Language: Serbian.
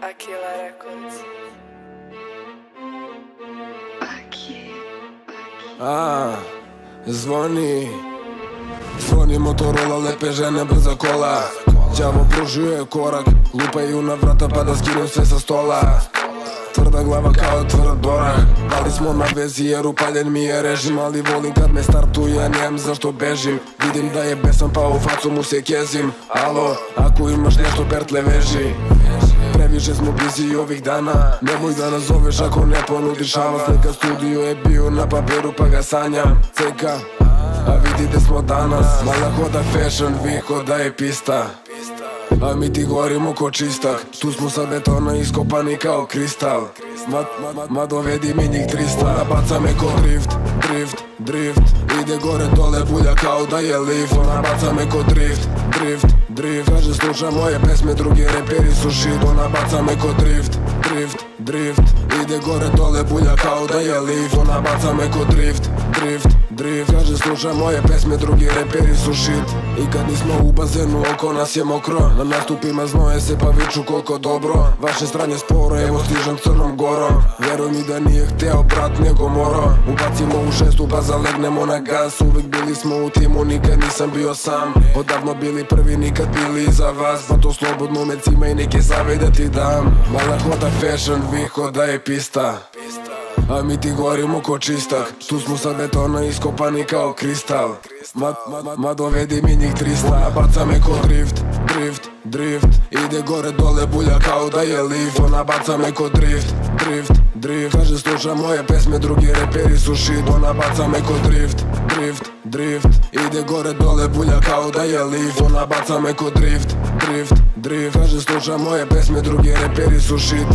Aquila Records. Zvoni Motorola, lepe žene, brza kola. Đavo pružio je korak, lupaju na vrata pa da skinem sve sa stola. Tvrda glava kao tvrd borak, ali smo na vezi jer upaljen mi je režim. Ali volim kad me startuje, nemam zašto bežim. Vidim da je besan pa u facu mu se kezim. Alo, ako imaš nešto pertle veži. Previše smo busy ovih dana, nemoj da nas zoveš ako ne ponudiš avans. Neka studio je bio na papiru pa ga sanjam. Ceka, a vidi gde smo danas. Mala hoda fashion, vi hoda je pista, a mi ti gorimo ko čistak. Tu smo sa betona iskopani kao kristal. Ma dovedi mi njih 300. Nabaca me ko drift, drift, drift. Ide gore dole bulja kao da je lift. Ona baca me ko drift, drift, drift. Kaže sluša moje pesme, drugi reperi su shit. Ona baca me ko drift, drift, drift. Ide gore dole bulja kao da je lift. Ona baca me ko drift, drift, drift. Kaže sluša moje pesme, drugi reperi su shit. I kad nismo u bazenu oko nas je mokro. Na nastupima znoje se pa viču koliko dobro. Vaše stranje sporo, evo stižem Crnom Gorom. Veruj mi da nije hteo brat nego moro. Ubacimo u šestu pa zalegnemo na gas. Uvek bili smo u timu, nikad nisam bio sam. Odavno bili prvi, nikad bili iza vas. Pa to slobodno me cima i neke savjet da ti dam. Mala hoda fashion, vi hoda je pista, a mi ti gorimo ko čistak. Tu smo sa betona iskopani kao kristal. Ma dovedi mi njih 300. Nabaca me ko drift, drift, drift. Ide gore dole bulja kao da je lift. Ona baca me ko drift, drift, drift. Kaže sluša moje pesme, drugi reperi su shit. Ona baca me ko drift, drift, drift. Ide gore dole bulja kao da je lift. Ona baca me ko drift, drift, drift. Kaže sluša moje pesme, drugi reperi su shit.